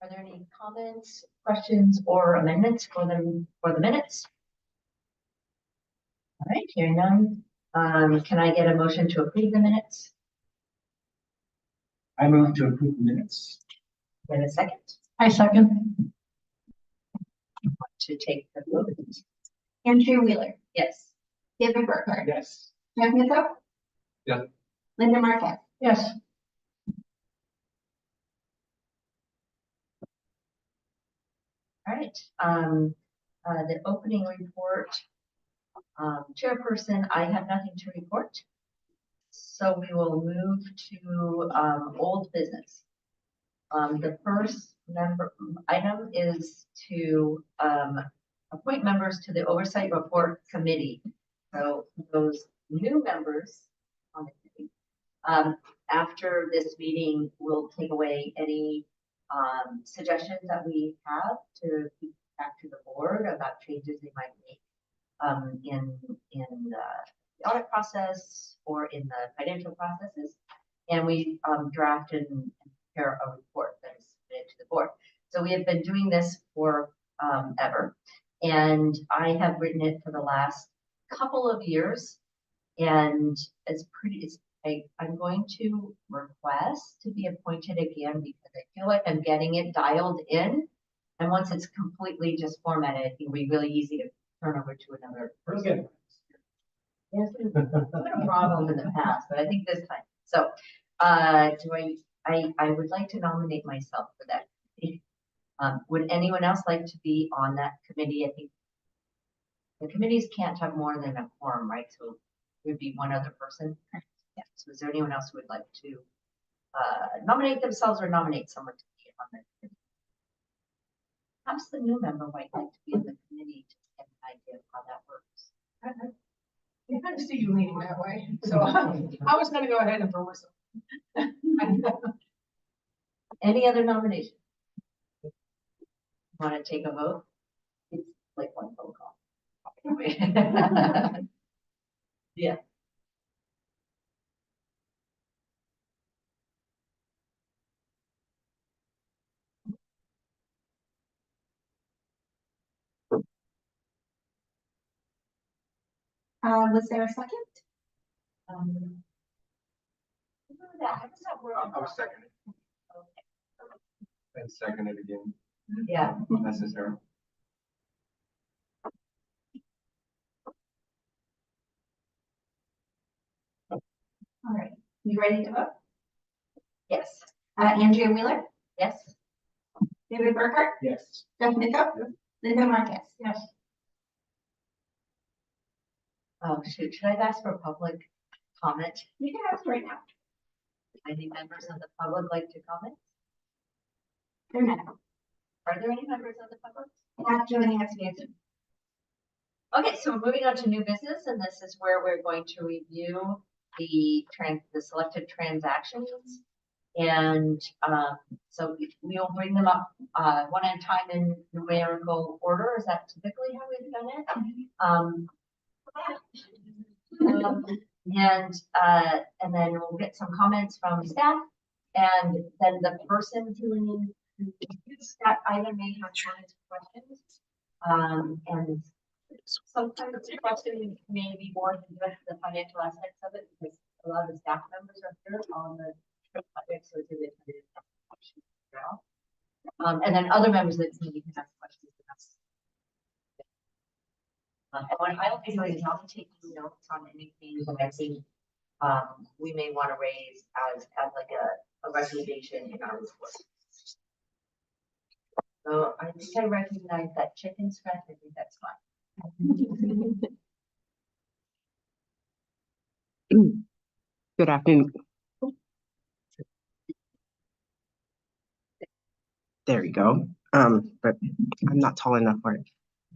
Are there any comments, questions, or amendments for the minutes? All right, hearing none. Can I get a motion to approve the minutes? I move to approve the minutes. Get a second? I second. To take the vote. Andrea Wheeler, Yes. David Burkhardt, Yes. Jeff Nico. Yeah. Linda Marquez. Yes. All right. The opening report. Chairperson, I have nothing to report. So we will move to old business. The first item is to appoint members to the Oversight Report Committee. So those new members on the committee, after this meeting, we'll take away any suggestions that we have to feed back to the board about changes they might make in the audit process or in the financial processes. And we draft and prepare a report that is submitted to the board. So we have been doing this for ever. And I have written it for the last couple of years. And I'm going to request to be appointed again because I feel like I'm getting it dialed in. And once it's completely just formatted, it can be really easy to turn over to another person. Yes, there's been a problem in the past, but I think this time. So I would like to nominate myself for that committee. Would anyone else like to be on that committee? I think the committees can't have more than a quorum, right? So it would be one other person. Yeah. So is there anyone else who would like to nominate themselves or nominate someone to be on the committee? Perhaps the new member might like to be on the committee to get an idea of how that works. I kind of see you leaning that way, so I was going to go ahead and throw myself. Any other nomination? Want to take a vote? It's like one phone call. Yeah. Was there a second? I was seconded. And seconded again. Yeah. Necessary. All right, you ready to vote? Yes. Andrea Wheeler, Yes. David Burkhardt, Yes. Jeff Nico. Yep. Linda Marquez. Yes. Oh, shoot. Should I ask for public comment? You can ask right now. Any members of the public like to comment? They're not. Are there any members of the public? Not joining us via Zoom. Okay, so we're moving on to new business, and this is where we're going to review the selected transactions. And so we will bring them up one at a time in numerical order. Is that typically how we've done it? And then we'll get some comments from staff, and then the person who used that item may have comments or questions. And sometimes the question may be more than just the financial aspects of it, because a lot of the staff members are here on the project, so it's a bit questions as well. And then other members of the committee can ask questions. And what I'll be doing is I'll be taking notes on anything that I think we may want to raise as like a recommendation in our report. So I think I recognize that chicken scratch. I think that's fine. Good afternoon. There we go. But I'm not tall enough for it.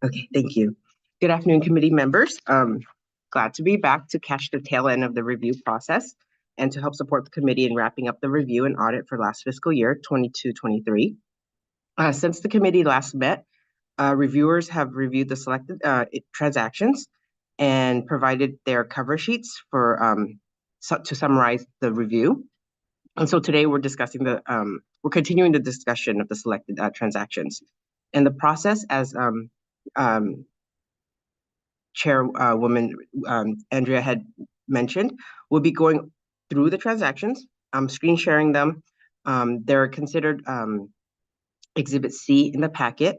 Okay, thank you. Good afternoon, committee members. Glad to be back to catch the tail end of the review process and to help support the committee in wrapping up the review and audit for last fiscal year, 22-23. Since the committee last met, reviewers have reviewed the selected transactions and provided their cover sheets for to summarize the review. And so today we're discussing we're continuing the discussion of the selected transactions. And the process, as Chairwoman Andrea had mentioned, we'll be going through the transactions, screen sharing them. They're considered Exhibit C in the packet.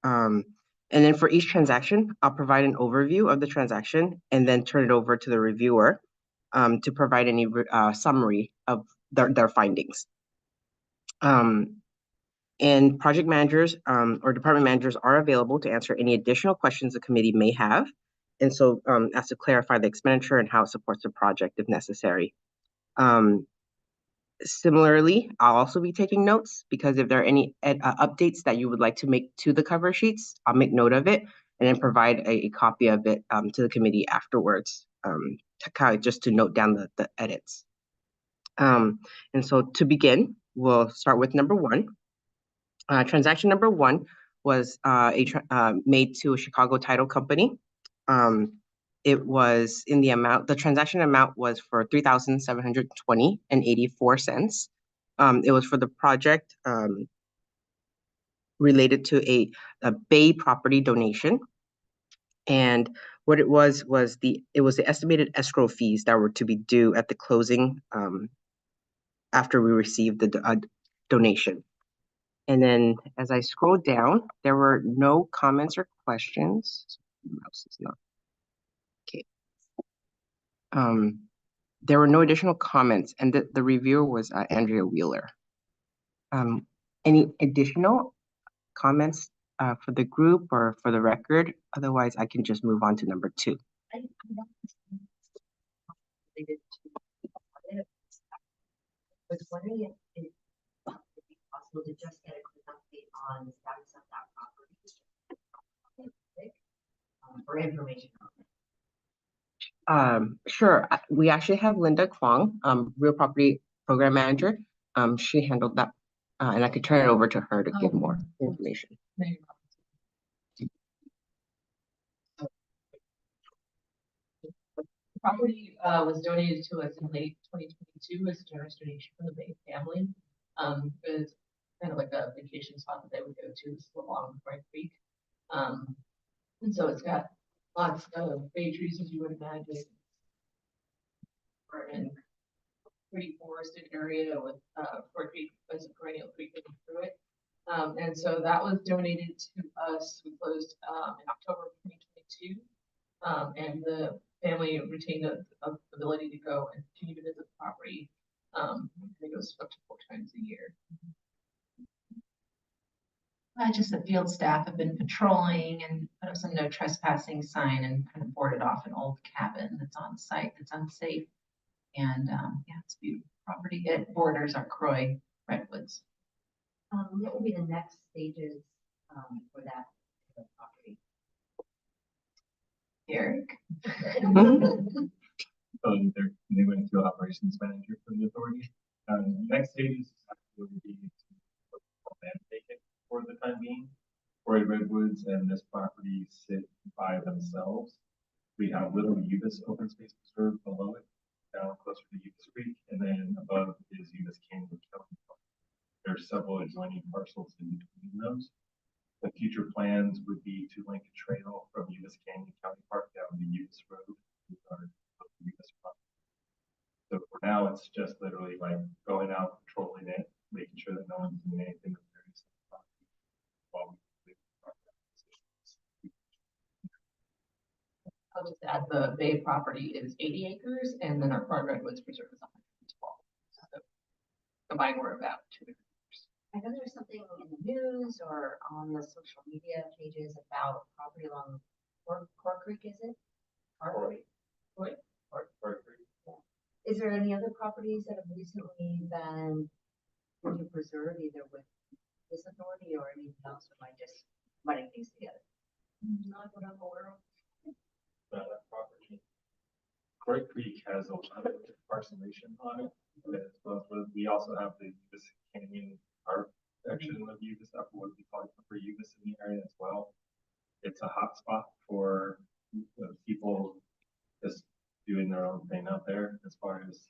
And then for each transaction, I'll provide an overview of the transaction and then turn it over to the reviewer to provide any summary of their findings. And project managers or department managers are available to answer any additional questions the committee may have. And so as to clarify the expenditure and how it supports the project if necessary. Similarly, I'll also be taking notes because if there are any updates that you would like to make to the cover sheets, I'll make note of it and then provide a copy of it to the committee afterwards, just to note down the edits. And so to begin, we'll start with number one. Transaction number one was made to a Chicago title company. It was in the amount, the transaction amount was for $3,720.84. It was for the project related to a Bay property donation. And what it was the estimated escrow fees that were to be due at the closing after we received the donation. And then as I scroll down, there were no comments or questions. Mouse is not. Okay. There were no additional comments, and the reviewer was Andrea Wheeler. Any additional comments for the group or for the record? Otherwise, I can just move on to number two. Was wondering if it would be possible to just get a quick update on the status of that property for information on it. Sure. We actually have Linda Kwong, Real Property Program Manager. She handled that, and I could turn it over to her to give more information. The property was donated to us in late 2022 as a generous donation from the Bay family. It was kind of like a vacation spot that they would go to along Bright Creek. And so it's got lots of bay trees, as you would imagine. We're in a pretty forested area with Fort Creek as a perennial creek going through it. And so that was donated to us. We closed in October of 2022. And the family retained the ability to go and continue to visit the property. I think it was up to 4 times a year. Just the field staff have been patrolling and put up some no trespassing sign and kind of boarded off an old cabin that's on site that's unsafe. And yeah, it's a beautiful property. It borders our Croy redwoods. What will be the next stages for that property? Eric. They went to operations manager for the authority. Next stage is actually be to land vacant for the time being. Croy redwoods and this property sit by themselves. We have Little Uvis Open Space Preserve below it, down closer to Uvis Creek, and then above is Uvis Canyon County Park. There are several adjoining parcels in between those. The future plans would be to link a trail from Uvis Canyon County Park down to Uvis Road. So for now, it's just literally like going out, patrolling it, making sure that no one's doing anything nefarious while we I'll just add the Bay property is 80 acres, and then our Croy Redwoods Preserve is 112. So combined, we're about 2 acres. I know there's something in the news or on the social media pages about property along Cork Creek, is it? Cork Creek. Yeah. Is there any other properties that have recently been preserved either with this authority or anything else, or am I just putting things together? Not what I'm aware of. that property. Croy Creek has a lot of parcellation on it. We also have the Uvis Canyon Park section of Uvis, what we call for Uvis in the area as well. It's a hot spot for people just doing their own thing out there as far as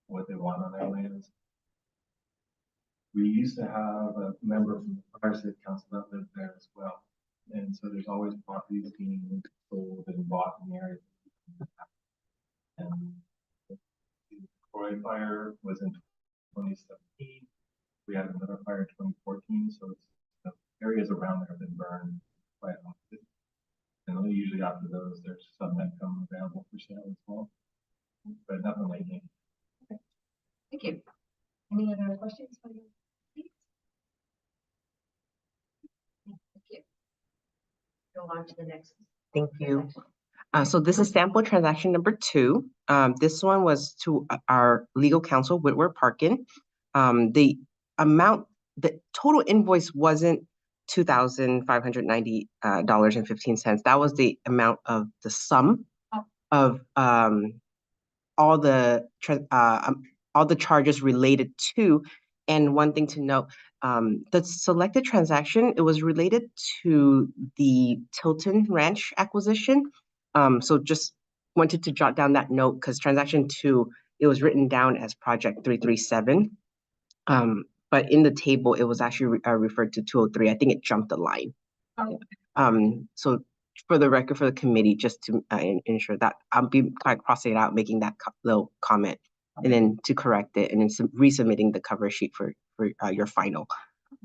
what they want on their lands. We used to have a member from the prior city council that lived there as well. And so there's always properties being sold and bought in the area. And the Croy fire was in 2017. We had another fire in 2014. So it's, the areas around there have been burned quite often. And only usually after those, there's some that come available for sale as well. But nothing lately. Thank you. Any other questions for you? Thank you. Go on to the next. Thank you. So this is sample transaction number 2. This one was to our legal counsel, Whitworth Parkin. The amount, the total invoice wasn't $2,590.15. That was the amount of the sum of all the charges related to. And one thing to note, the selected transaction, it was related to the Tilton Ranch acquisition. So just wanted to jot down that note because transaction 2, it was written down as project 337. But in the table, it was actually referred to 203. I think it jumped the line. So for the record, for the committee, just to ensure that I'll be crossing it out, making that little comment, and then to correct it, and then resubmitting the cover sheet for your final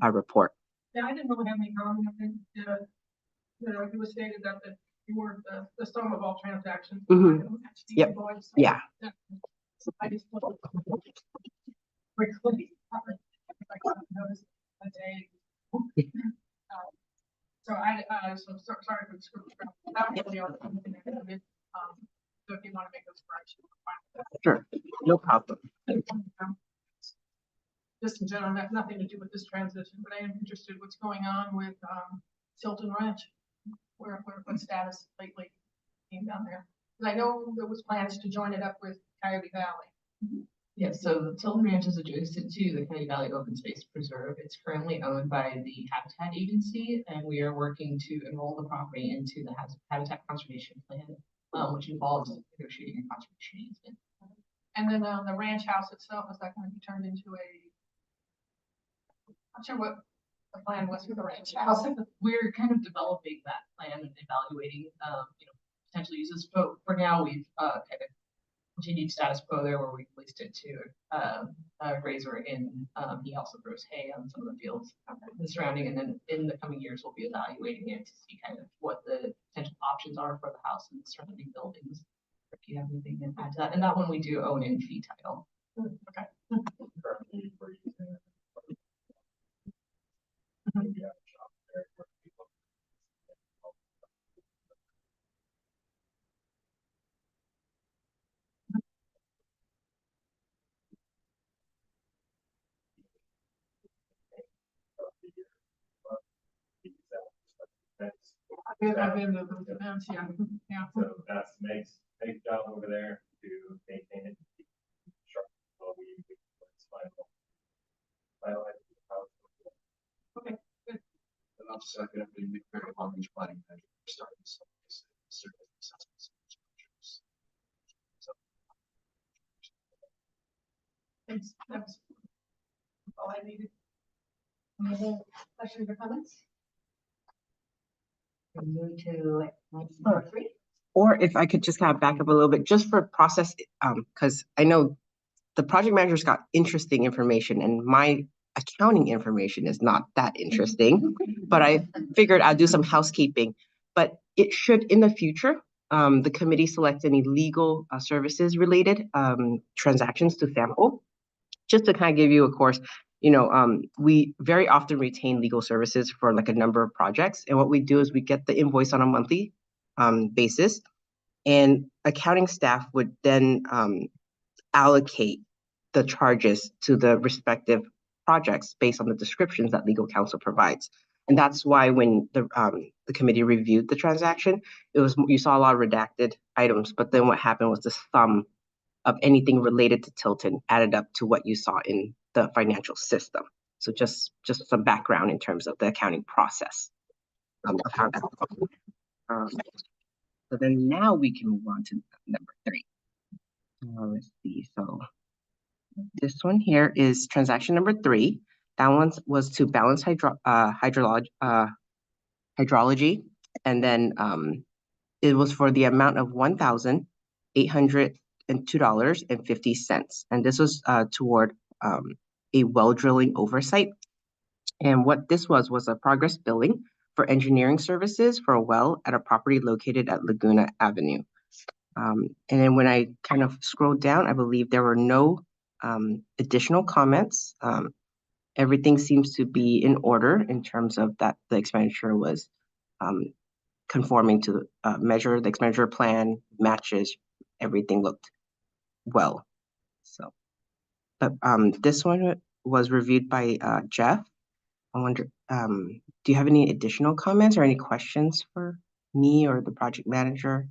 report. Yeah, I didn't really have any problem with it. It was stated that you were the sum of all transactions. Mhm. Yep. Invoice. Yeah. So I just looked quickly. Like noticed a day. So sorry for the script. That was the only thing I did. So if you want to make those corrections. Sure, no problem. Just in general, that's nothing to do with this transition, but I am interested what's going on with Tilton Ranch. What status lately came down there? Because I know there was plans to join it up with Coyote Valley. Yeah, so the Tilton Ranch is adjacent to the Coyote Valley Open Space Preserve. It's currently owned by the Habitat Agency, and we are working to enroll the property into the Habitat Conservation Plan, which involves negotiating a conservation easement. And then the ranch house itself, is that going to be turned into I'm not sure what the plan was for the ranch house. We're kind of developing that plan and evaluating, potential uses. But for now, we've kind of continued status quo there, where we leased it to a grazer, and he also grows hay on some of the fields surrounding. And then in the coming years, we'll be evaluating it to see kind of what the potential options are for the house and the surrounding buildings. If you have anything to add to that, and that one we do own in fee title. Okay. I've been to those events, yeah. So that's Meg's job over there to maintain it. Okay, good. And I'm second, we make very long range planning measure for starting some certain assessments. Thanks. That was all I needed. Any other questions or comments? We'll move to number 3. Or if I could just kind of back up a little bit, just for process, because I know the project manager's got interesting information and my accounting information is not that interesting, but I figured I'd do some housekeeping. But it should, in the future, the committee select any legal services related transactions to sample. Just to kind of give you a course, we very often retain legal services for like a number of projects. And what we do is we get the invoice on a monthly basis, and accounting staff would then allocate the charges to the respective projects based on the descriptions that legal counsel provides. And that's why when the committee reviewed the transaction, you saw a lot of redacted items, but then what happened was the sum of anything related to Tilton added up to what you saw in the financial system. So just some background in terms of the accounting process of how that goes. So then now we can move on to number 3. Let's see. So This one here is transaction number 3. That one was to balance hydrology, and then it was for the amount of $1,802.50, and this was toward a well drilling oversight. And what this was a progress billing for engineering services for a well at a property located at Laguna Avenue. And then when I kind of scrolled down, I believe there were no additional comments. Everything seems to be in order in terms of that the expenditure was conforming to the measure, the expenditure plan matches, everything looked well. So, but this one was reviewed by Jeff. I wonder, do you have any additional comments or any questions for me or the project manager?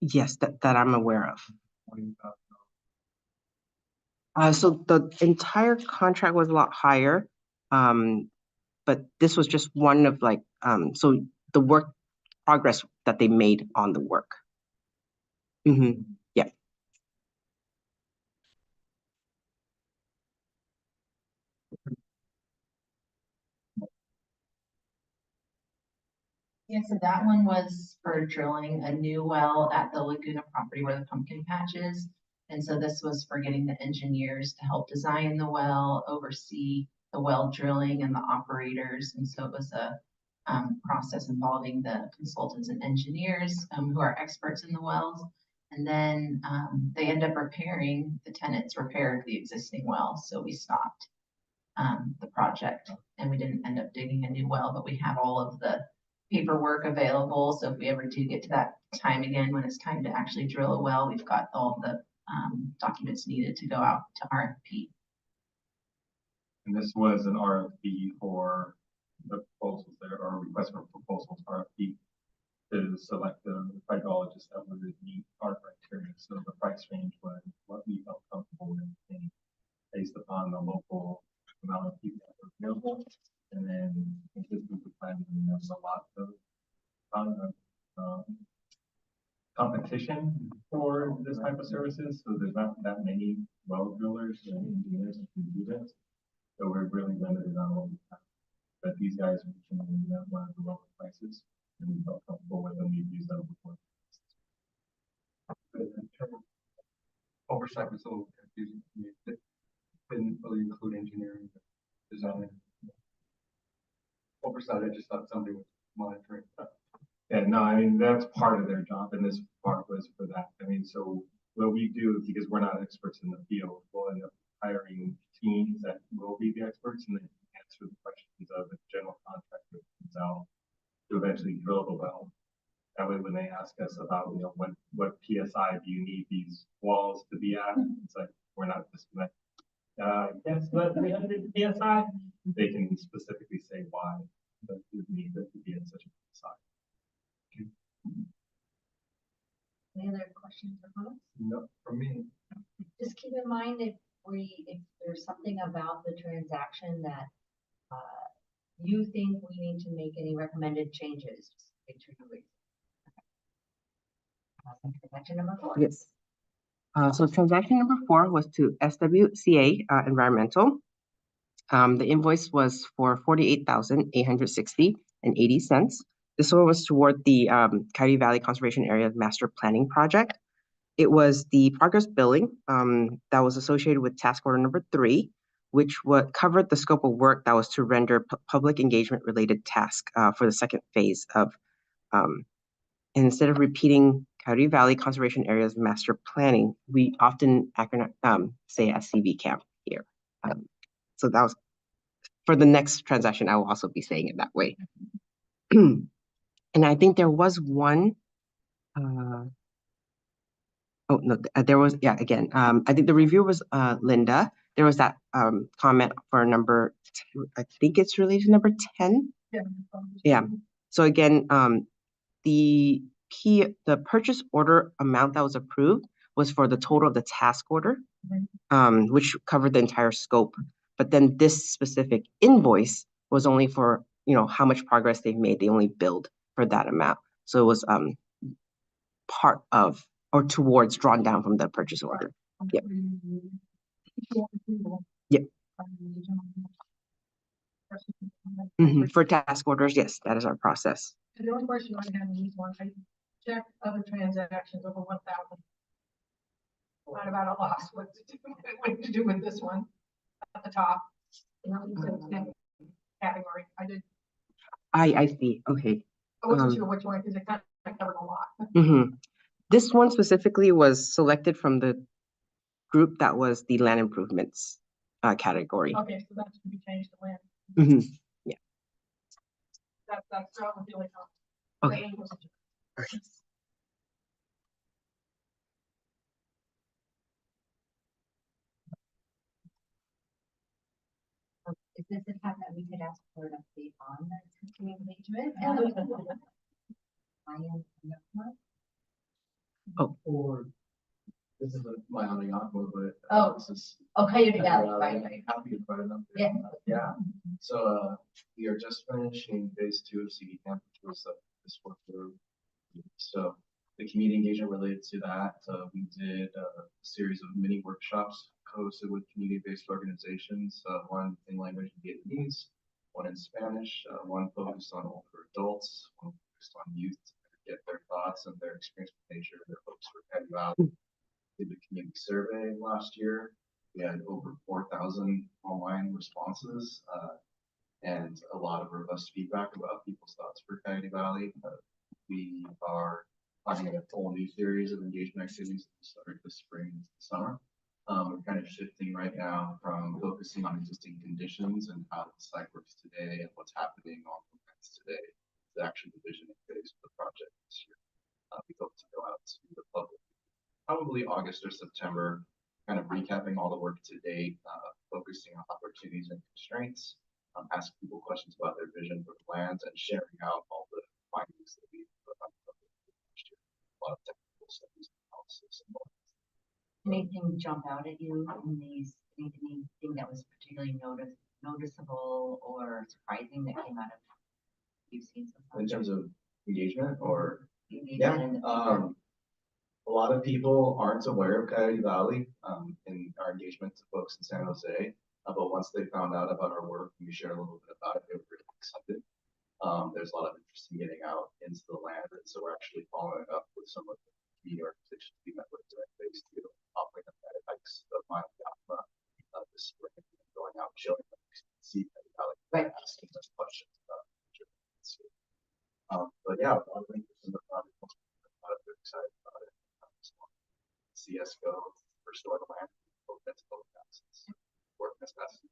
Yes, that I'm aware of. So the entire contract was a lot higher, but this was just one of like, so the work progress that they made on the work. Yeah. Yeah, so that one was for drilling a new well at the Laguna property where the pumpkin patch is. And so this was for getting the engineers to help design the well, oversee the well drilling and the operators. And so it was a process involving the consultants and engineers who are experts in the wells. And then they end up repairing, the tenants repaired the existing well, so we stopped the project and we didn't end up digging a new well, but we have all of the paperwork available. So if we ever do get to that time again, when it's time to actually drill a well, we've got all the documents needed to go out to RFP. And this was an RFP for the proposals there, or request for proposals RFP to select the hydrologist that would meet our criteria. So the price range was what we felt comfortable with paying based upon the local amount of people that were available. And then consistent with the plan, there's a lot of competition for this type of services. So there's not that many well drillers and engineers that can do this. So we're really limited on what we have. But these guys can have one of the lower prices, and we felt comfortable with them. We've used them before. Oversight was a little confusing to me. It didn't really include engineering, design. Oversight, I just thought somebody was monitoring. Yeah, no, I mean, that's part of their job, and this part was for that. I mean, so what we do, because we're not experts in the field, we'll end up hiring teams that will be the experts and then answer the questions of the general contractor comes out to eventually drill the well. That way, when they ask us about, what PSI do you need these walls to be at, it's like, we're not just like, yes, but 300 PSI. They can specifically say why that you need it to be at such a PSI. Any other questions or comments? No, for me, Just keep in mind if there's something about the transaction that you think we need to make any recommended changes, just make sure you read. Transaction number 4. Yes. So transaction number 4 was to SWCA Environmental. The invoice was for $48,860.80. This one was toward the Coyote Valley Conservation Area Master Planning Project. It was the progress billing that was associated with task order number 3, which covered the scope of work that was to render public engagement related task for the second phase of, and instead of repeating Coyote Valley Conservation Area's master planning, we often say SCV camp here. So that was, for the next transaction, I will also be saying it that way. And I think there was one, oh, no, there was, yeah, again, I think the review was Linda. There was that comment for number, I think it's related to number 10. Yeah. So again, the purchase order amount that was approved was for the total of the task order, which covered the entire scope. But then this specific invoice was only for how much progress they've made. They only billed for that amount. So it was part of or towards drawn down from the purchase order. Yep. Yep. For task orders, yes, that is our process. The only question I had in these ones, I checked other transactions over 1,000. Not about a loss, what to do with this one at the top. You said it's in category. I see. Okay. I wasn't sure which one because it kind of covered a lot. This one specifically was selected from the group that was the land improvements category. Okay, so that should be changed to land. Yeah. That's what I'm feeling. Okay. Is this the time that we could ask for an update on the community engagement? I am. Or this is my only aqua, but. Oh. This is. Okay, you got it, I'm right. happy to provide an update. Yeah. Yeah, so, we are just finishing phase 2 of CD camp, which was this work through. So the community engagement related to that, we did a series of mini workshops hosted with community-based organizations, one in language and Vietnamese, one in Spanish, one focused on older adults, one focused on youth to get their thoughts and their experience with nature, their hopes for Petty Valley. Did the community survey last year. We had over 4,000 online responses and a lot of robust feedback about people's thoughts for Coyote Valley. We are planning a whole new series of engagement activities that start this spring and summer. We're kind of shifting right now from focusing on existing conditions and how the site works today and what's happening on the plans today to actually the vision and phase of the project this year. We hope to go out to the public probably August or September, kind of recapping all the work to date, focusing on opportunities and constraints, asking people questions about their vision for plans, and sharing out all the findings that we've put on last year. A lot of technical studies and analysis. Anything jump out at you in these? Anything that was particularly noticeable or surprising that came out of you've seen so far? In terms of engagement or Engagement in the a lot of people aren't aware of Coyote Valley in our engagement to folks in San Jose. But once they found out about our work and we shared a little bit about it, they were really excited. There's a lot of interest in getting out into the land. And so we're actually following up with some of the community organizations we met with during phase 2, offering them guided hikes of my this spring, and going out and showing them see Coyote Valley, right, asking us questions about nature. But yeah, a lot of interest in the project. A lot of people excited about it. See us go restore the land, work as best.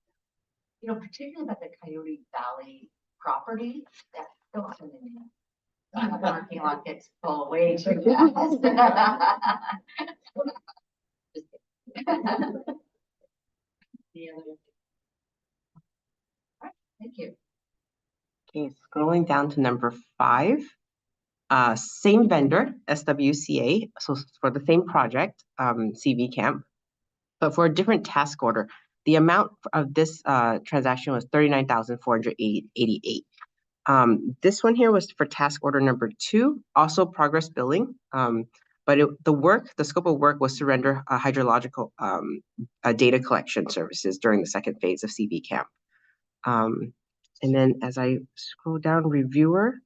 Particularly about the Coyote Valley property, that don't send in. The parking lot gets full way too fast. Thank you. Okay, scrolling down to number 5. Same vendor, SWCA, so for the same project, CV Camp, but for a different task order. The amount of this transaction was $39,488. This one here was for task order number 2, also progress billing. But the scope of work was to render hydrological data collection services during the second phase of CV Camp. And then as I scroll down, reviewer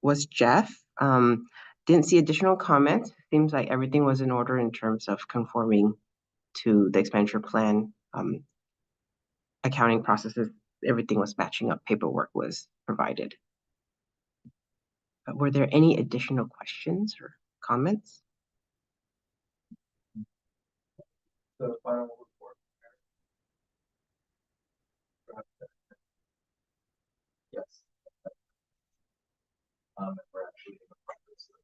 was Jeff. Didn't see additional comments. Seems like everything was in order in terms of conforming to the expenditure plan, accounting processes, everything was matching up, paperwork was provided. Were there any additional questions or comments? The final report. Yes. We're actually in the process of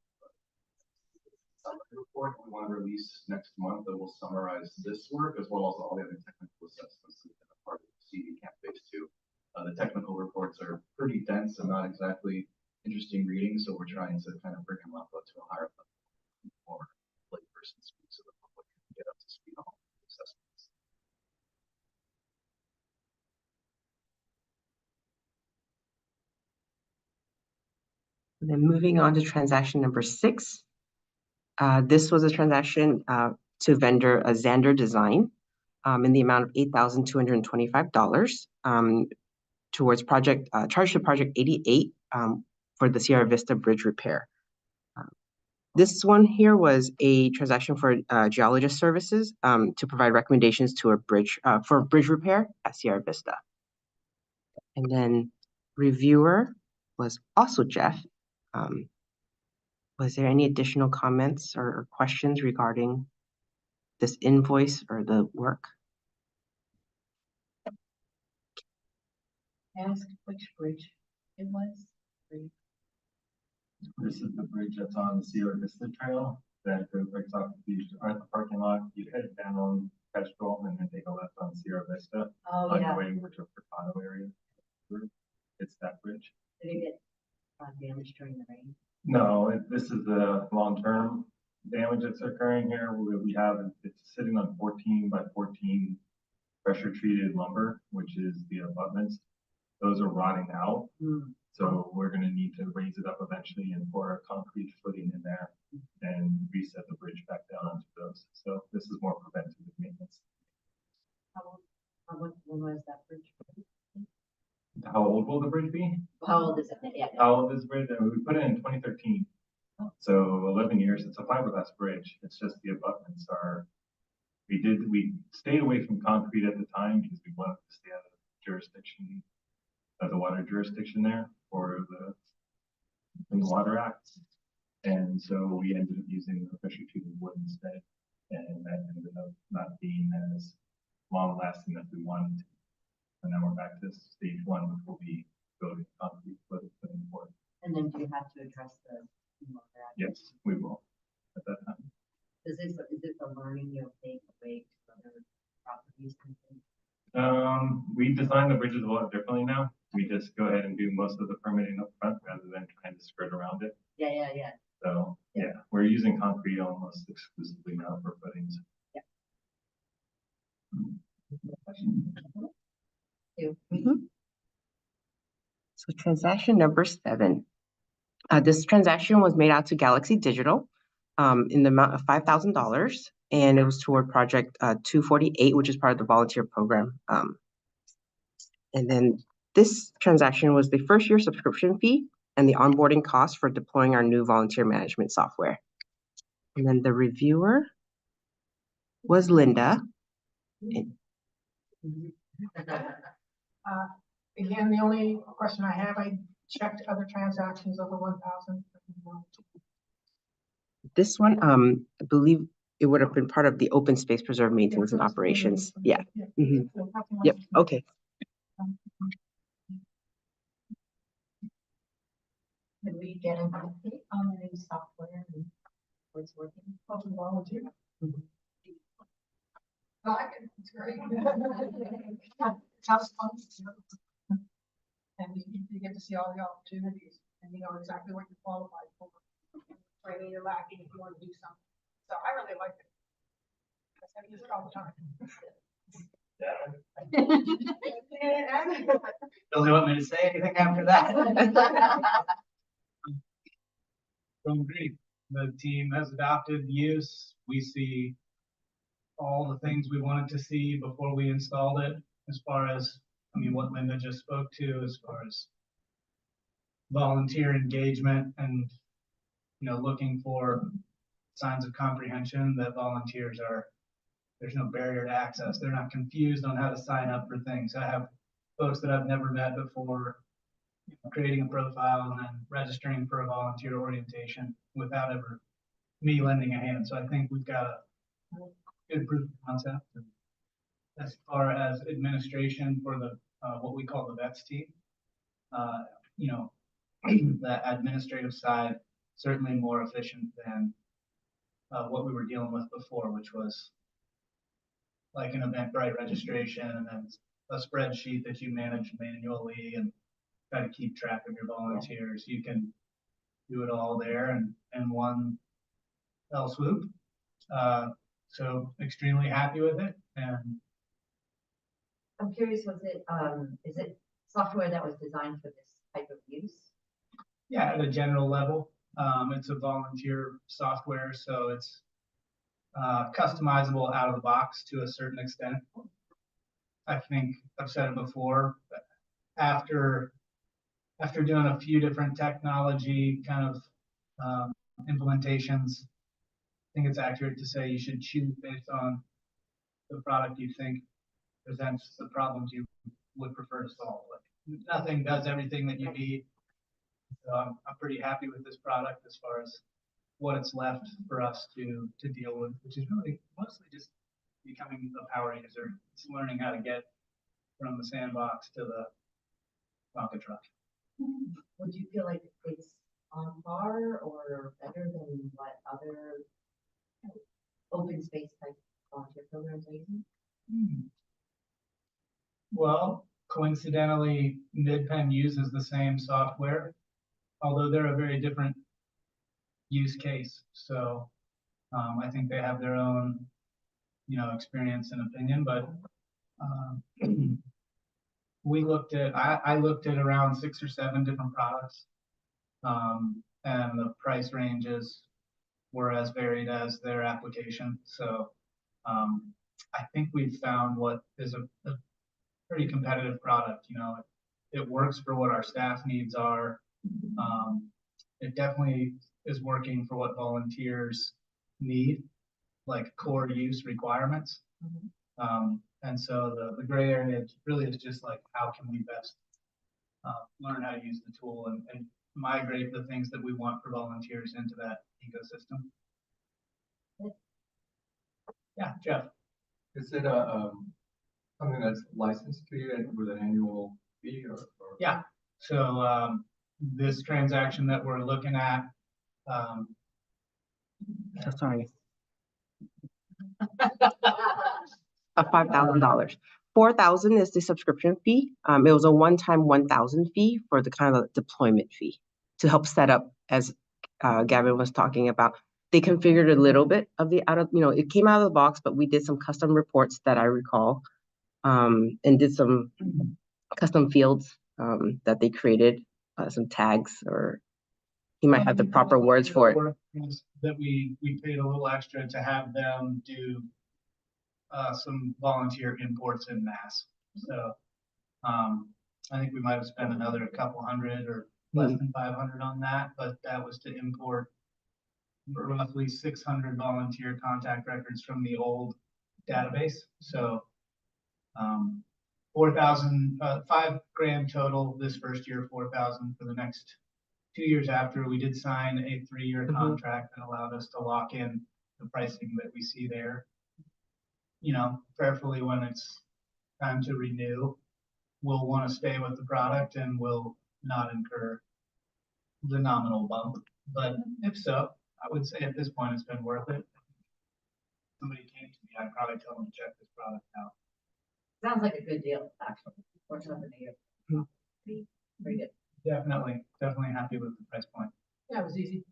summary report we want to release next month that will summarize this work as well as all the other technical assessments that are part of the CD Camp phase 2. The technical reports are pretty dense and not exactly interesting reading, so we're trying to kind of bring them up to a higher level, more layperson speak so the public can get up to speed on all the assessments. then moving on to transaction number 6. This was a transaction to vendor Xander Design in the amount of $8,225 towards project charged to project 88 for the Sierra Vista Bridge repair. This one here was a transaction for geologist services to provide recommendations to a bridge for bridge repair at Sierra Vista. And then reviewer was also Jeff. Was there any additional comments or questions regarding this invoice or the work? Ask which bridge it was. This is the bridge that's on the Sierra Vista Trail that goes right off the parking lot. You head down Petrol and then take a left on Sierra Vista Oh, on yeah. your way over to Furtado area. It's that bridge. Did it get damaged during the rain? No, this is the long-term damage that's occurring here. We have, it's sitting on 14 by 14 pressure-treated lumber, which is the abutments. Those are rotting out. So we're going to need to raise it up eventually and pour a concrete footing in there and reset the bridge back down onto those. So this is more preventative maintenance. When was that bridge? How old will the bridge be? How old is it? Yeah. How old is the bridge? We put it in 2013. So 11 years. It's a fiberglass bridge. It's just the abutments are. We stayed away from concrete at the time because we wanted to stay out of jurisdiction of the water jurisdiction there for the Clean Water Act. And so we ended up using the pressure treated wood instead. And that ended up not being as long lasting as we wanted to. And now we're back to stage 1, which will be building concrete putting forward. And then do you have to address the? Yes, we will at that time. Is this a learning you'll take away to other properties? We design the bridges a lot differently now. We just go ahead and do most of the permitting up front rather than trying to skirt around it. Yeah. So yeah, we're using concrete almost exclusively now for footings. So transaction number 7. This transaction was made out to Galaxy Digital in the amount of $5,000, and it was toward project 248, which is part of the volunteer program. And then this transaction was the first year subscription fee and the onboarding cost for deploying our new volunteer management software. And then the reviewer was Linda. Again, the only question I have, I checked other transactions over 1,000. This one, I believe it would have been part of the open space preserve maintenance and operations. Yeah. Mhm. Yep. Okay. Can we get an update on the new software and how it's working? Probably volunteer. I like it. It's great. Sounds fun. And you get to see all the opportunities and you know exactly what you're qualified for. Training you're lacking if you want to do something. So I really like it. I use it all the time. Don't want me to say anything after that. From Greek, the team has adopted use. We see all the things we wanted to see before we installed it, as far as, I mean, what Linda just spoke to, as far as volunteer engagement and, you know, looking for signs of comprehension that volunteers are, there's no barrier to access. They're not confused on how to sign up for things. I have folks that I've never met before, you know, creating a profile and then registering for a volunteer orientation without ever me lending a hand. So I think we've got a good proof of concept. And as far as administration for the what we call the vets team, you know, that administrative side certainly more efficient than what we were dealing with before, which was like an Eventbrite registration and then a spreadsheet that you manage manually and try to keep track of your volunteers. You can do it all there and one fell swoop. So extremely happy with it. And I'm curious, is it software that was designed for this type of use? Yeah, at a general level, it's a volunteer software, so it's customizable out of the box to a certain extent. I think I've said it before, but after doing a few different technology kind of implementations, I think it's accurate to say you should choose based on the product you think presents the problems you would prefer to solve. Like, nothing does everything that you need. So I'm pretty happy with this product as far as what it's left for us to deal with, which is really mostly just becoming a power user. It's learning how to get from the sandbox to the Tonka truck. Would you feel like it's on par or better than what other open space type volunteer programs are using? Well, coincidentally, MidPen uses the same software, although they're a very different use case. So I think they have their own, experience and opinion, but I looked at around 6 or 7 different products, and the price ranges were as varied as their application. So I think we've found what is a pretty competitive product. It works for what our staff needs are. It definitely is working for what volunteers need, like core use requirements. And so the gray area really is just like, how can we best learn how to use the tool and migrate the things that we want for volunteers into that ecosystem. Yeah, Jeff. Is it something that's licensed to you with an annual fee or? Yeah. So this transaction that we're looking at. Sorry. $5,000. $4,000 is the subscription fee. It was a one-time $1,000 fee for the kind of deployment fee to help set up, as Gavin was talking about. They configured a little bit of it came out of the box, but we did some custom reports that I recall, and did some custom fields that they created, some tags, or he might have the proper words for it. That we paid a little extra to have them do some volunteer imports in mass. So I think we might have spent another couple hundred or less than 500 on that, but that was to import roughly 600 volunteer contact records from the old database. So 4,000, $5,000 total this first year, 4,000 for the next 2 years after. We did sign a 3-year contract that allowed us to lock in the pricing that we see there. Prayerfully, when it's time to renew, we'll want to stay with the product and we'll not incur the nominal bump. But if so, I would say at this point it's been worth it. If somebody came to me, I'd probably tell them to check this product out. Sounds like a good deal, actually, for something a year. Pretty good. Definitely happy with the price point. Yeah, it was easy.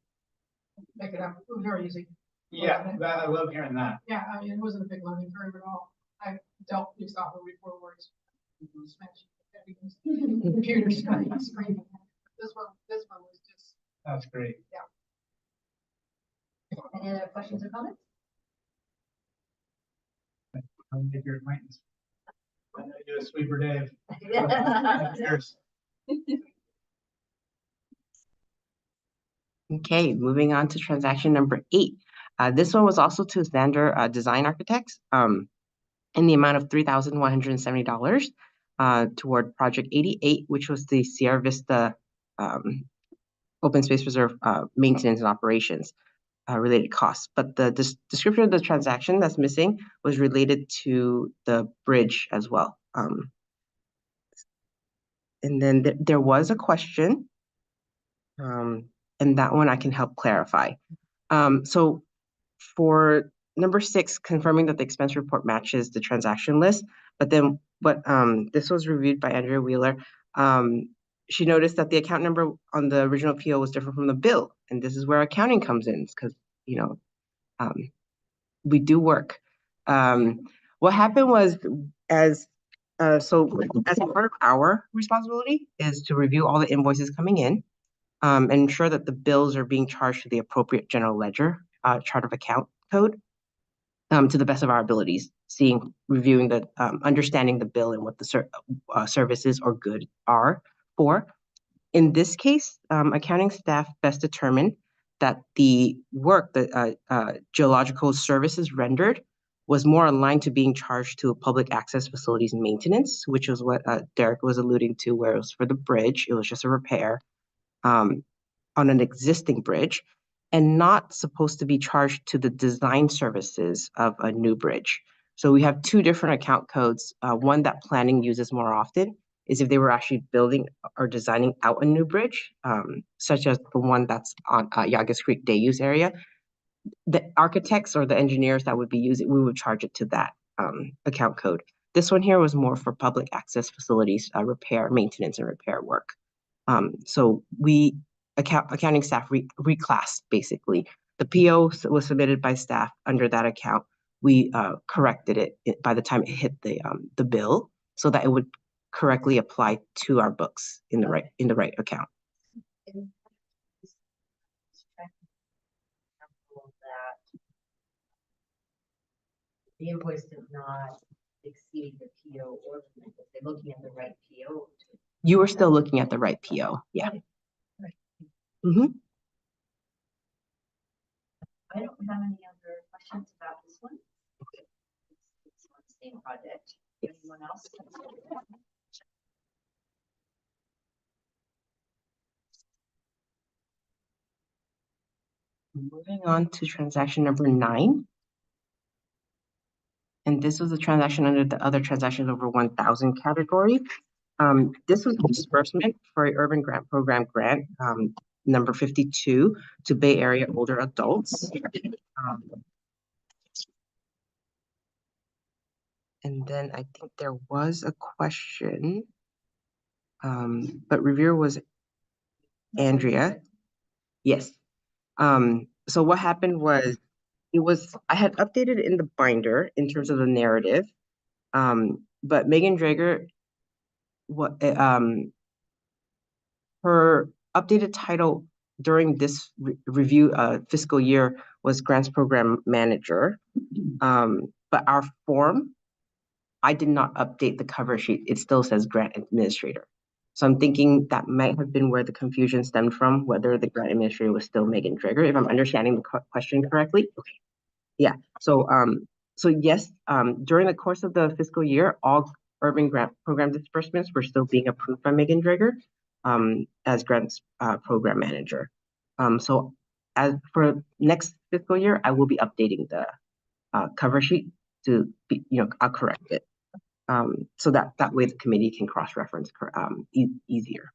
Make it up. It was very easy. Yeah, I love hearing that. Yeah, I mean, it wasn't a big learning curve at all. I dealt with software before words. Everything's computer screen. This one was just. That's great. Any other questions or comments? I'll make your acquaintance. I know you a sweeper, Dave. Cheers. Okay, moving on to transaction number 8. This one was also to Xander Design Architects in the amount of $3,170 toward Project 88, which was the Sierra Vista Open Space Reserve maintenance and operations related costs. But the description of the transaction that's missing was related to the bridge as well. And then there was a question, and that one I can help clarify. So for number 6, confirming that the expense report matches the transaction list, but then this was reviewed by Andrea Wheeler. She noticed that the account number on the original PO was different from the bill, and this is where accounting comes in, because we do work. What happened was, as part of our responsibility is to review all the invoices coming in, and ensure that the bills are being charged to the appropriate general ledger, chart of account code, to the best of our abilities, reviewing understanding the bill and what the services or good are for. In this case, accounting staff best determined that the work that geological services rendered was more aligned to being charged to public access facilities maintenance, which was what Derek was alluding to, where it was for the bridge. It was just a repair on an existing bridge, and not supposed to be charged to the design services of a new bridge. So we have two different account codes. One that planning uses more often is if they were actually building or designing out a new bridge, such as the one that's on Yagas Creek Day Use area. The architects or the engineers that would be using, we would charge it to that account code. This one here was more for public access facilities, repair, maintenance, and repair work. So we accounting staff reclassed basically. The PO was submitted by staff under that account. We corrected it by the time it hit the bill so that it would correctly apply to our books in the right account. That the invoice did not exceed the PO or if they're looking at the right PO. You were still looking at the right PO, yeah. Right. Mm-hmm. I don't have any other questions about this one. It's on the same project. Anyone else? Moving on to transaction number 9. And this was a transaction under the other transactions over 1,000 category. This was a disbursement for a urban grant program grant, number 52, to Bay Area older adults. And then I think there was a question, but reviewer was Andrea. Yes. So what happened was, I had updated it in the binder in terms of the narrative, but Megan Drager, her updated title during this review fiscal year was Grants Program Manager, but our form, I did not update the cover sheet. It still says Grant Administrator. So I'm thinking that might have been where the confusion stemmed from, whether the grant administrator was still Megan Drager, if I'm understanding the question correctly. Okay. Yeah. So yes, during the course of the fiscal year, all urban grant program disbursements were still being approved by Megan Drager as grants program manager. So as for next fiscal year, I will be updating the cover sheet to be, I'll correct it. So that way the committee can cross-reference easier.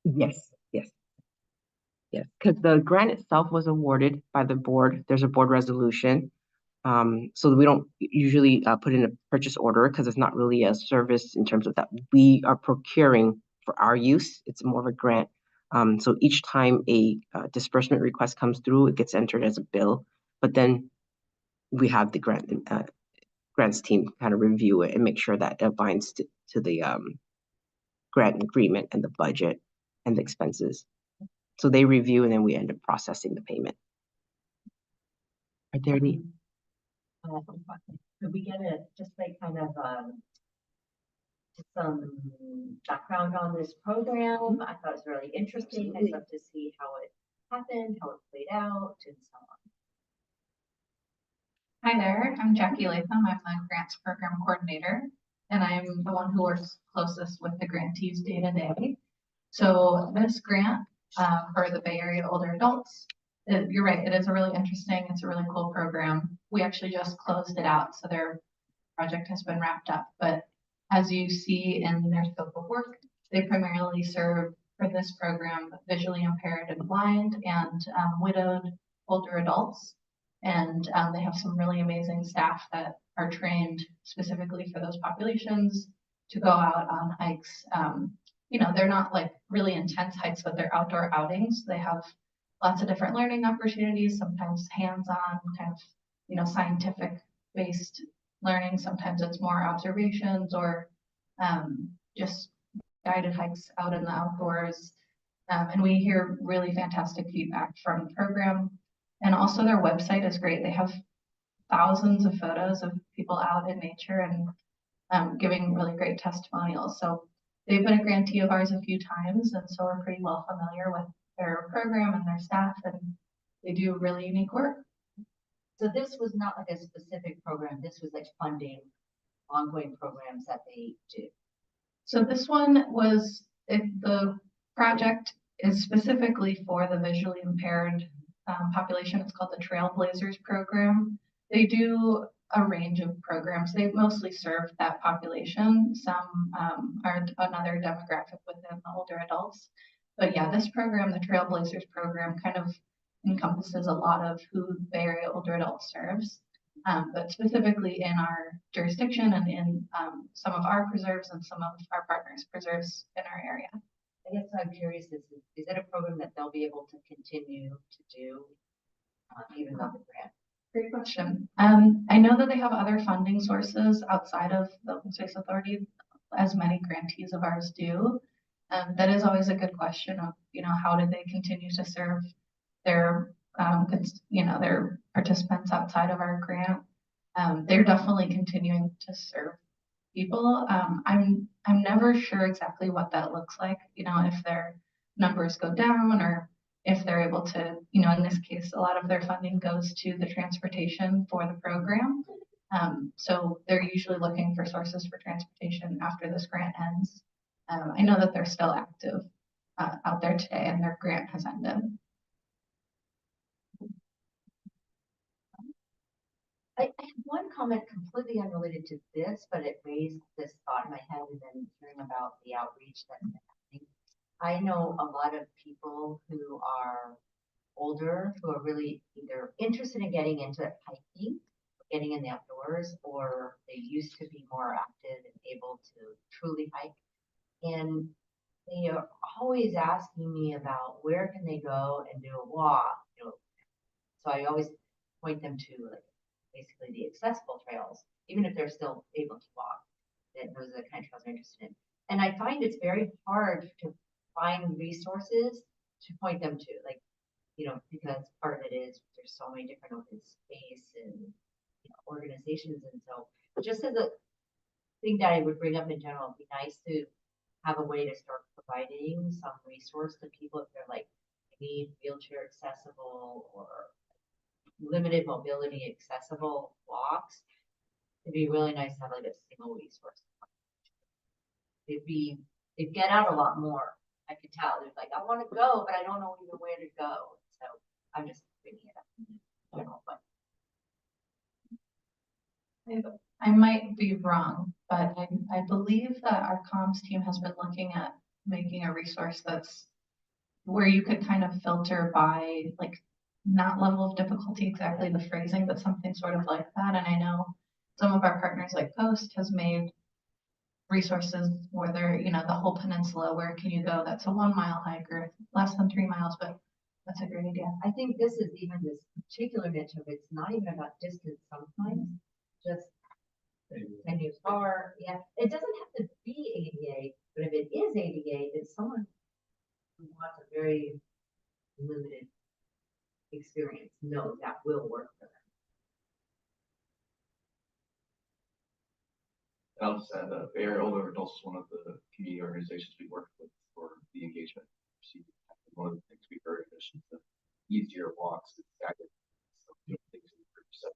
Yes, because the grant itself was awarded by the board. There's a board resolution. So we don't usually put in a purchase order because it's not really a service in terms of that we are procuring for our use. It's more of a grant. So each time a disbursement request comes through, it gets entered as a bill, but then we have the grants team kind of review it and make sure that it binds to the grant agreement and the budget and the expenses. So they review and then we end up processing the payment. Are there any? Could we get just like kind of some background on this program? I thought it was really interesting. I'd love to see how it happened, how it played out, and so on. Hi there, I'm Jackie Latham. I'm the grants program coordinator, and I'm the one who works closest with the grantees day to day. So this grant for the Bay Area older adults, you're right, it is a really interesting, it's a really cool program. We actually just closed it out, so their project has been wrapped up. But as you see in their scope of work, they primarily serve for this program visually impaired and blind and widowed older adults. And they have some really amazing staff that are trained specifically for those populations to go out on hikes. They're not like really intense hikes, but they're outdoor outings. They have lots of different learning opportunities, sometimes hands-on kind of, scientific based learning. Sometimes it's more observations or just guided hikes out in the outdoors. And we hear really fantastic feedback from the program. And also their website is great. They have thousands of photos of people out in nature and giving really great testimonials. So they've been a grantee of ours a few times, and so we're pretty well familiar with their program and their staff, and they do really unique work. So this was not like a specific program, this was like funding ongoing programs that they do. So this one was, the project is specifically for the visually impaired population. It's called the Trailblazers program. They do a range of programs. They mostly serve that population. Some are another demographic within the older adults. But yeah, this program, the Trailblazers program, kind of encompasses a lot of who the area older adult serves. But specifically in our jurisdiction and in some of our preserves and some of our partners' preserves in our area. I guess I'm curious, is it a program that they'll be able to continue to do even though the grant? Great question. I know that they have other funding sources outside of the Open Space Authority, as many grantees of ours do. That is always a good question of, how do they continue to serve their, their participants outside of our grant? They're definitely continuing to serve people. I'm never sure exactly what that looks like, if their numbers go down or if they're able to, in this case, a lot of their funding goes to the transportation for the program. So they're usually looking for sources for transportation after this grant ends. I know that they're still active out there today and their grant has ended. I have one comment completely unrelated to this, but it raised this thought in my head and then hearing about the outreach that's been happening. I know a lot of people who are older who are really either interested in getting into hiking, getting in the outdoors, or they used to be more active and able to truly hike. And they are always asking me about where can they go and do a walk. So I always point them to like basically the accessible trails, even if they're still able to walk. Those are the kind of trails they're interested in. And I find it's very hard to find resources to point them to, like, because part of it is there's so many different open space and organizations. And so just as a thing that I would bring up in general, it'd be nice to have a way to start providing some resource to people if they're like, I need wheelchair accessible or limited mobility accessible walks. It'd be really nice to have like a single resource. It'd get out a lot more. I could tell. They're like, I want to go, but I don't know even where to go. So I'm just bringing it up in general. But I might be wrong, but I believe that our comms team has been looking at making a resource that's where you could kind of filter by like not level of difficulty, exactly the phrasing, but something sort of like that. And I know some of our partners like Post has made resources where they're, the whole peninsula, where can you go? That's a 1 mile hike or less than 3 miles, but that's a great idea. I think this is even this particular niche of it's not even about distance sometimes, just can you car, yeah. It doesn't have to be ADA, but if it is ADA, it's someone who wants a very limited experience knows that will work for them. And I'll just add that Bay Area Older Adults is one of the community organizations we work with for the engagement. One of the things we heard is the easier walks to guided. So, things in the group set.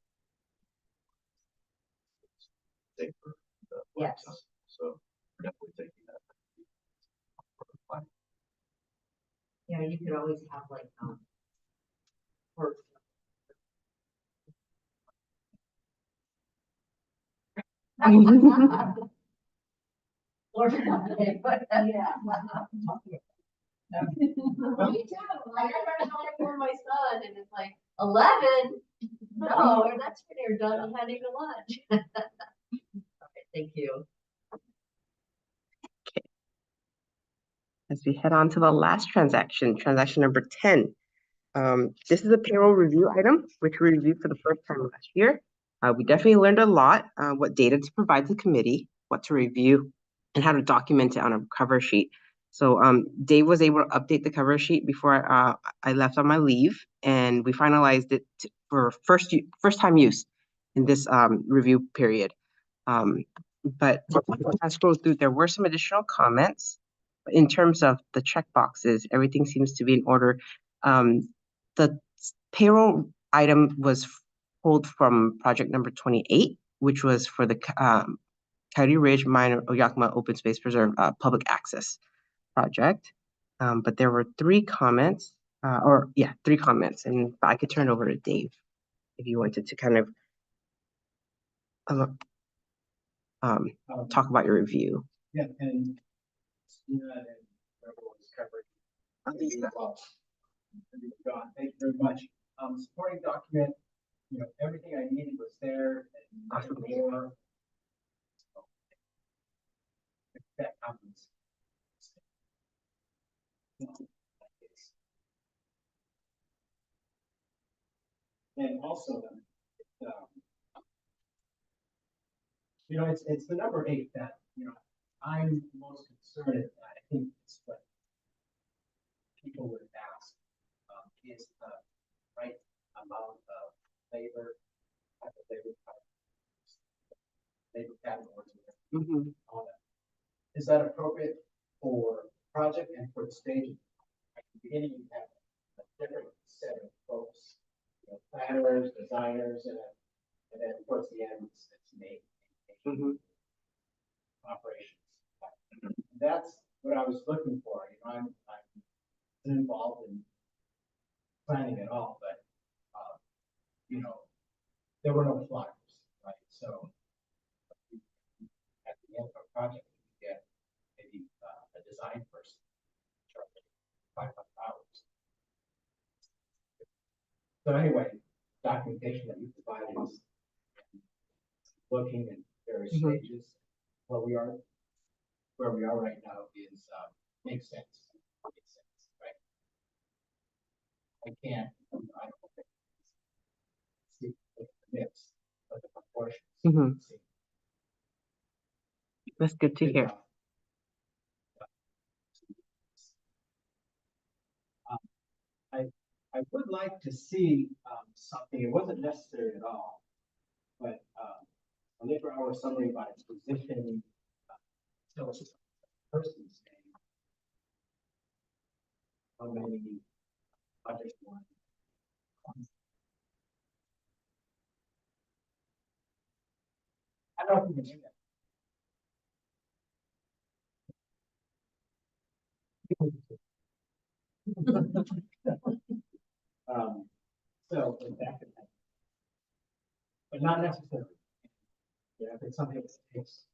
Safer. Yes. So we're definitely taking that. You could always have like or but yeah. Me too. Like I started going for my son, and it's like 11. No, that's when you're done having a lunch. Okay, thank you. As we head on to the last transaction number 10. This is a payroll review item, which we reviewed for the first time last year. We definitely learned a lot, what data to provide to the committee, what to review, and how to document it on a cover sheet. So Dave was able to update the cover sheet before I left on my leave, and we finalized it for first time use in this review period. But as I scrolled through, there were some additional comments. In terms of the check boxes, everything seems to be in order. The payroll item was pulled from project number 28, which was for the Coyote Ridge Minor Yakima Open Space Preserve public access project. But there were three comments, three comments, and I could turn it over to Dave if you wanted to kind of talk about your review. Yeah, and Stina and everyone was covering. Thank you very much. Supporting document, everything I needed was there and nothing more. That happens. And also, it's the number 8 that, I'm most concerned. I think it's what people would ask, is the right amount of labor, type of labor categories, all that. Is that appropriate for project and for the staging? At the beginning, you have a different set of folks, planners, designers, and then towards the end, it's made operations. That's what I was looking for. I'm involved in planning at all, but there were no flyers, right? So at the end of a project, you get maybe a design person charging 500 hours. So anyway, documentation that you provided is looking at various stages. Where we are right now is makes sense. Makes sense, right? I don't see the mix, but the proportions. That's good to hear. I would like to see something. It wasn't necessary at all, but a labor hour summary by position, tell us the person's name, how many projects won. I don't know if we can do that. So that could happen, but not necessarily. If it's something that takes.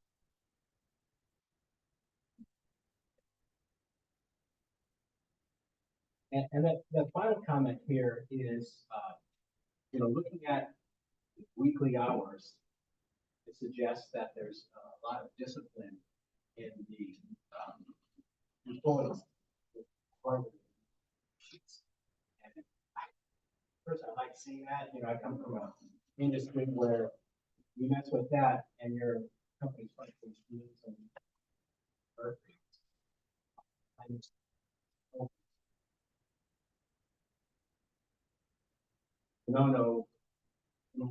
And the final comment here is, looking at weekly hours, it suggests that there's a lot of discipline in the employees. And first, I like seeing that. I come from an industry where you mess with that, and your company's functioning smooth and perfect. No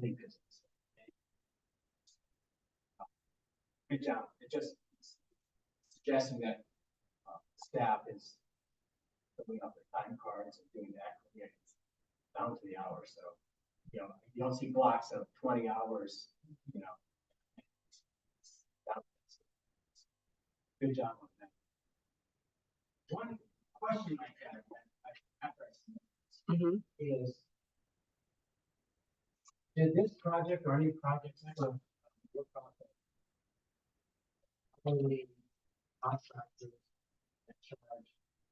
business. Good job. It just suggesting that staff is filling up their time cards and doing that down to the hour. So, you don't see blocks of 20 hours, Good job on that. One question I have after I see this is, did this project or any projects ever work on only contractors that charge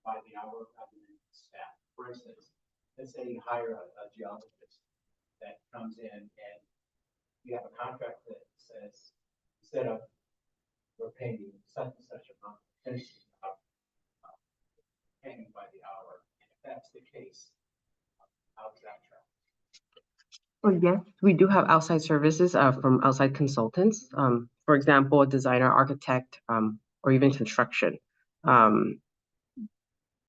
by the hour rather than staff? For instance, let's say you hire a geologist that comes in and you have a contract that says, instead of we're paying you such and such amount, paying by the hour. And if that's the case, how does that track? Well, yes, we do have outside services from outside consultants. For example, a designer, architect, or even construction. Um,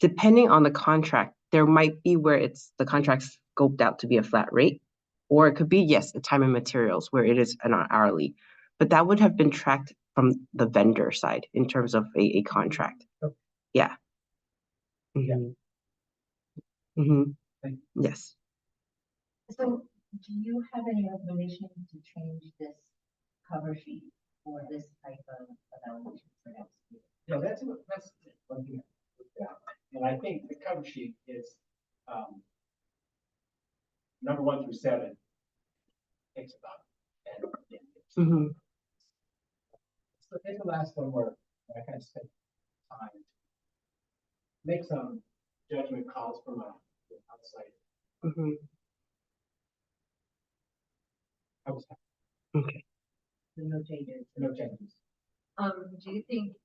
Depending on the contract, there might be where the contract's scoped out to be a flat rate, or it could be, yes, a time and materials where it is an hourly. But that would have been tracked from the vendor side in terms of a contract. Yeah. Mhm. Mhm. Yes. So do you have any recommendation to change this cover sheet for this type of evaluation for next year? Yeah, that's one thing. I looked at. And I think the cover sheet is, number 1 through 7 takes about 10 minutes. Mhm. So take the last one where I kind of spent time to make some judgment calls from a outside. Mhm. I was Okay. No changes. no changes. Do you think,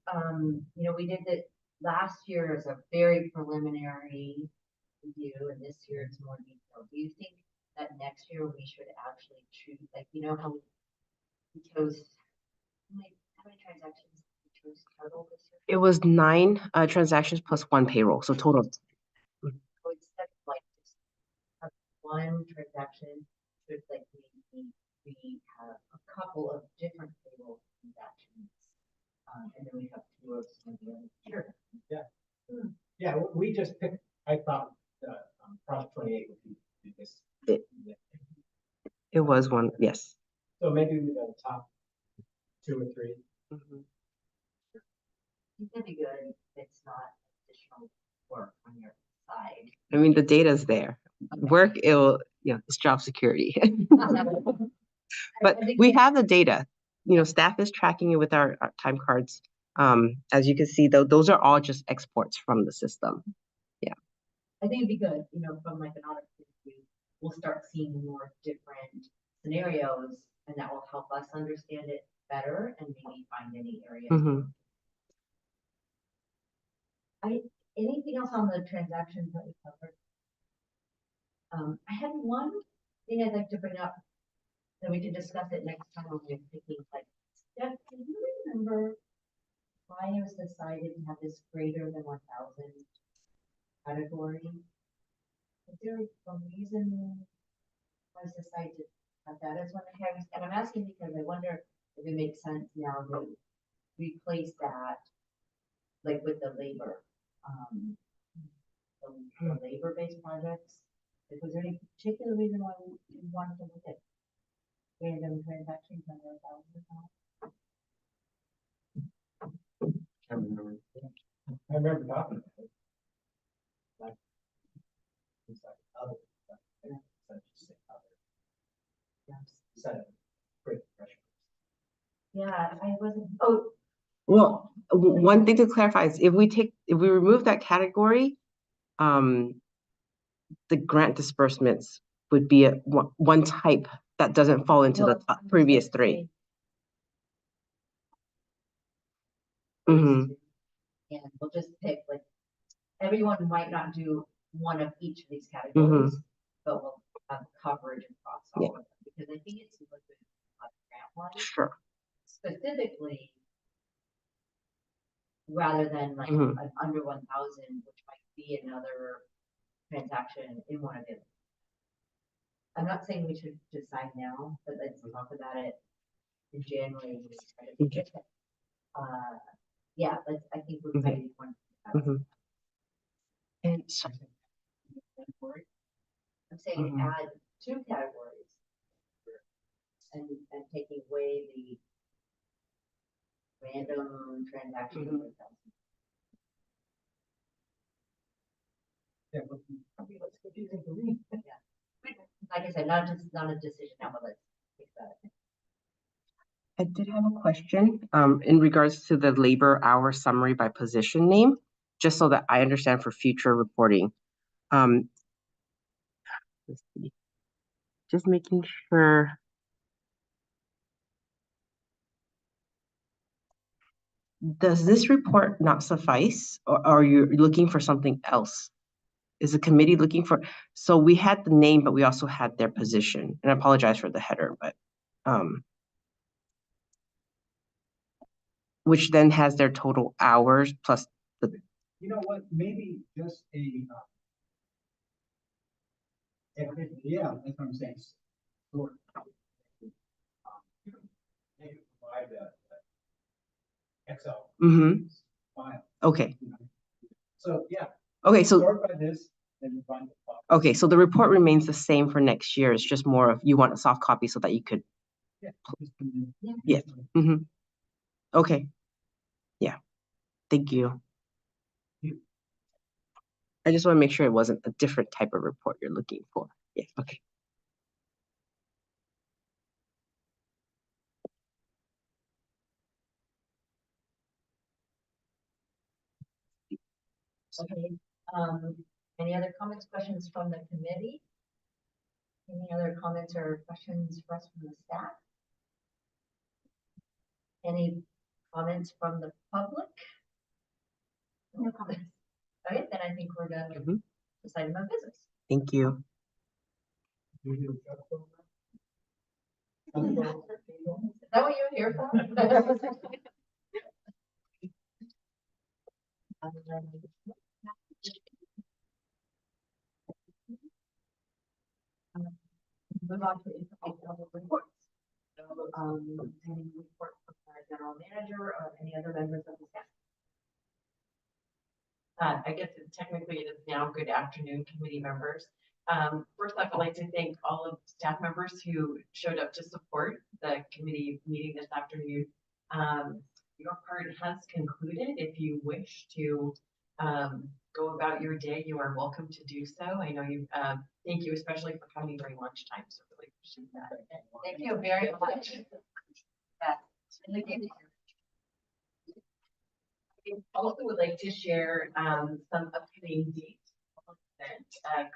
we did that last year as a very preliminary review, and this year it's more detailed. Do you think that next year we should actually choose, like, how we chose, how many transactions we chose total this year? It was 9 transactions plus 1 payroll, so total. So instead of like just have one transaction, should like we have a couple of different payroll transactions, and then we have 2 of some of the other. Sure. Yeah. Yeah, we just picked, I thought, Project 28 would be this. It was one, yes. So maybe the top 2 or 3. Mhm. It's gonna be good. It's not additional work on your side. I mean, the data's there. Work, it's job security. But we have the data. Staff is tracking it with our time cards. As you can see, though, those are all just exports from the system. I think it'd be good, from like an audit point of view, we'll start seeing more different scenarios, and that will help us understand it better and maybe find any areas. Mhm. Anything else on the transactions that we covered? I had one thing I'd like to bring up, that we can discuss it next time when we're picking, like, Steph, can you remember why it was decided to have this greater than 1,000 category? Is there a reason why it's decided to have that as one of the categories? And I'm asking because I wonder if it makes sense now to replace that, like with the labor, the labor-based projects. Like, was there any particular reason why you wanted to look at random transactions under 1,000? I remember talking about it. Like, it's like other, such other. Set of great pressure. Yeah, I wasn't, Well, one thing to clarify is if we remove that category, the grant disbursements would be one type that doesn't fall into the previous 3. Mhm. and we'll just pick, like, everyone might not do one of each of these categories, but we'll have coverage across all of them, because I think it's like the grant one Sure. specifically, rather than like Mhm. an under 1,000, which might be another transaction in one of them. I'm not saying we should decide now, but let's talk about it in January. When we try to pick it. Yeah, I think we're ready to one. Mhm. And so, I'm saying add 2 categories and taking away the random transaction. Yeah, but that's confusing for me. Yeah. Like I said, not a decision now, but let's think about it. I did have a question in regards to the labor hour summary by position name, just so that I understand for future reporting. Let's see. Just making sure. Does this report not suffice, or are you looking for something else? Is the committee looking for, so we had the name, but we also had their position, and I apologize for the header, but, which then has their total hours plus the, You know what, maybe just a, yeah, that's what I'm saying. Sort. Maybe provide a Excel mm-hmm, file, okay, you know. So, yeah, okay, so, start by this, then you find the file. okay, so the report remains the same for next year, it's just more of, you want a soft copy so that you could, Yeah. Just put it in. yeah. Mm-hmm, okay, yeah, thank you. I just want to make sure it wasn't a different type of report you're looking for. Yeah, okay. Okay, any other comments, questions from the committee? Any other comments or questions for us from the staff? Any comments from the public? No comments. Okay, then I think we're done with Mhm. this item of business. Thank you. Is that what you're here for? Move on to informational reports. So, any report from our general manager or any other members of the staff? I guess technically it is now good afternoon, committee members. First off, I'd like to thank all of the staff members who showed up to support the committee meeting this afternoon. Your part has concluded. If you wish to go about your day, you are welcome to do so. I know you, thank you especially for coming during lunchtime, so really appreciate that. Thank you very much. Yeah, it's really good to hear. I also would like to share some upcoming dates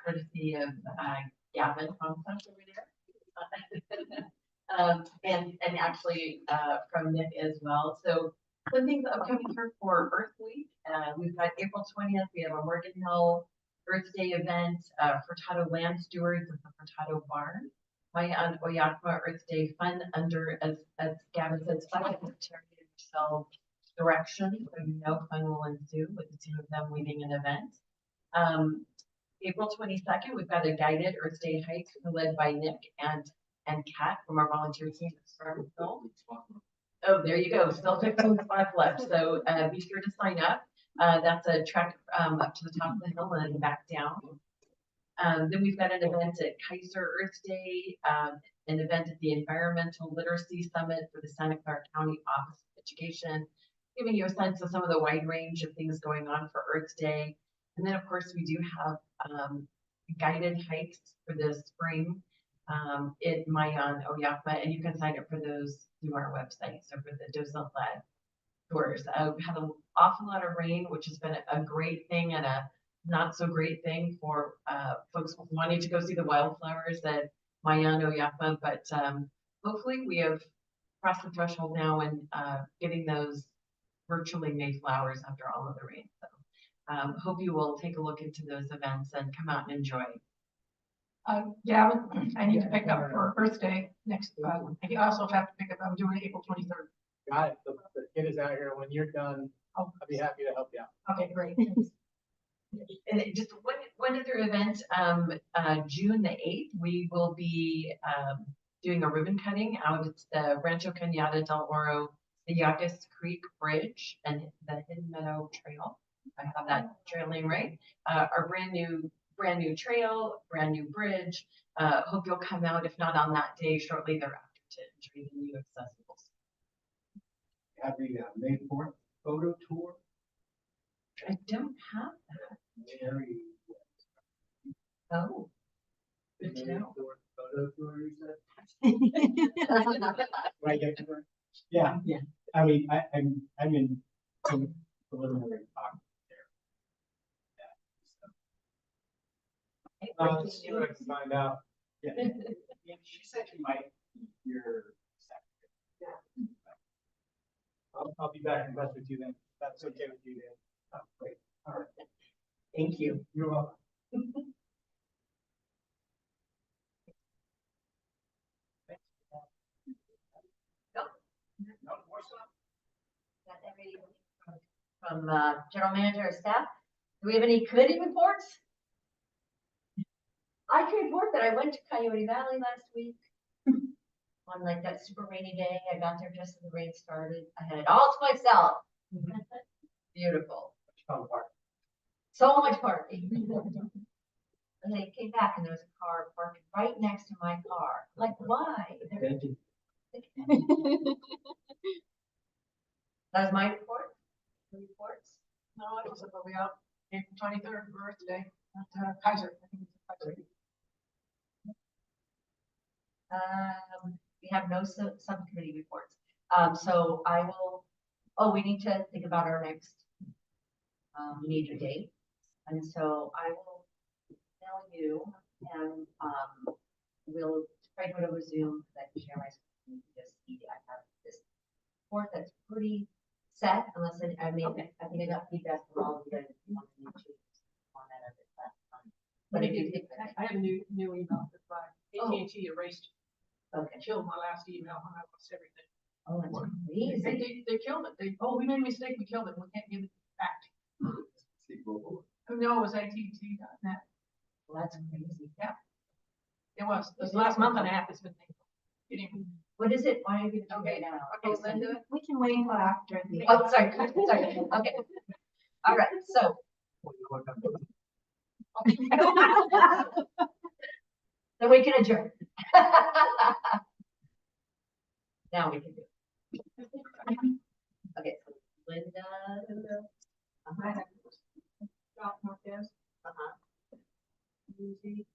courtesy of Gavin Thompson over there. And actually from Nick as well. So some things upcoming here for Earth Week. We've got April 20th, we have a Morgan Hill Earth Day event, Furtado Land Stewards at the Furtado Barn. Maya and Oyakma Earth Day Fun under, as Gavin says, fun charity yourself direction, so you know fun will ensue with the two of them leading an event. April 22nd, we've got a guided Earth Day hike led by Nick and Kat from our volunteer team at Starkville. Oh, there you go, still 15 spots left, so be sure to sign up. That's a trek up to the top of the hill and then back down. Then we've got an event at Kaiser Earth Day, an event at the Environmental Literacy Summit for the Santa Clara County Office of Education, giving you a sense of some of the wide range of things going on for Earth Day. And then, of course, we do have guided hikes for the spring in Mayan, Oyakma, and you can sign up for those through our website. So for the docent-led tours, we had an awful lot of rain, which has been a great thing and a not so great thing for folks wanting to go see the wildflowers at Mayan, Oyakma. But hopefully we have crossed the threshold now and getting those virtually made flowers after all of the rain. So hope you will take a look into those events and come out and enjoy. Gavin, I need to pick up for Earth Day next, I also have to pick up, I'm doing April 23rd. Got it, the kid is out here, when you're done, I'll be happy to help you out. Okay, great. And just one other event, June the 8th, we will be doing a ribbon cutting out at the Rancho Cañada del Oro, the Yagas Creek Bridge and the Hidden Meadow Trail. I have that trail name right. Our brand new trail, brand new bridge. Hope you'll come out, if not on that day, shortly thereafter to enjoy the new accessibles. Have the May 4th photo tour. I don't have that. Very. Oh. Good to May know. 4th photo tour, you said? Right, yeah, Yeah. I mean, I'm in some preliminary talk there. See what I can find out. Yeah. Yeah, she said she might be here second. I'll be back in touch with you then. That's okay with you then. Oh, great. All right. Thank you. You're welcome. from, general manager or staff. Do we have any committee reports? I can report that I went to Coyote Valley last week. On like that super rainy day, I got there just as the rain started. I had it all to myself. Beautiful. Fun part. So much parking. And then I came back and there was a car parked right next to my car. Like, why? That was my report. The reports. No, I was supposed to be out April 23rd, birthday, at Kaiser. I think it's Kaiser. We have no subcommittee reports. So I will, we need to think about our next major date. And so I will tell you and we'll try to do it over Zoom so I can share my screen. Just see, I have this report that's pretty set unless I think I got feedback from all of you guys. If you want to change on that of it, that's fine. But if you think that, I have a new email that's by AT&T erased, okay. killed my last email when I lost everything. Oh, that's crazy. They killed it. We made a mistake, we killed it, we can't give it back. No, it was AT&T.net. Well, that's crazy. Yeah. It was, this last month and a half has been painful. What is it? Why are you gonna do Okay, it now? okay, Linda. We can wait until after the. Oh, sorry, sorry, okay. All right, so. Then we can adjourn. Now we can do it. Okay, so Linda. Scott Marquez, Uh-huh. Lucy,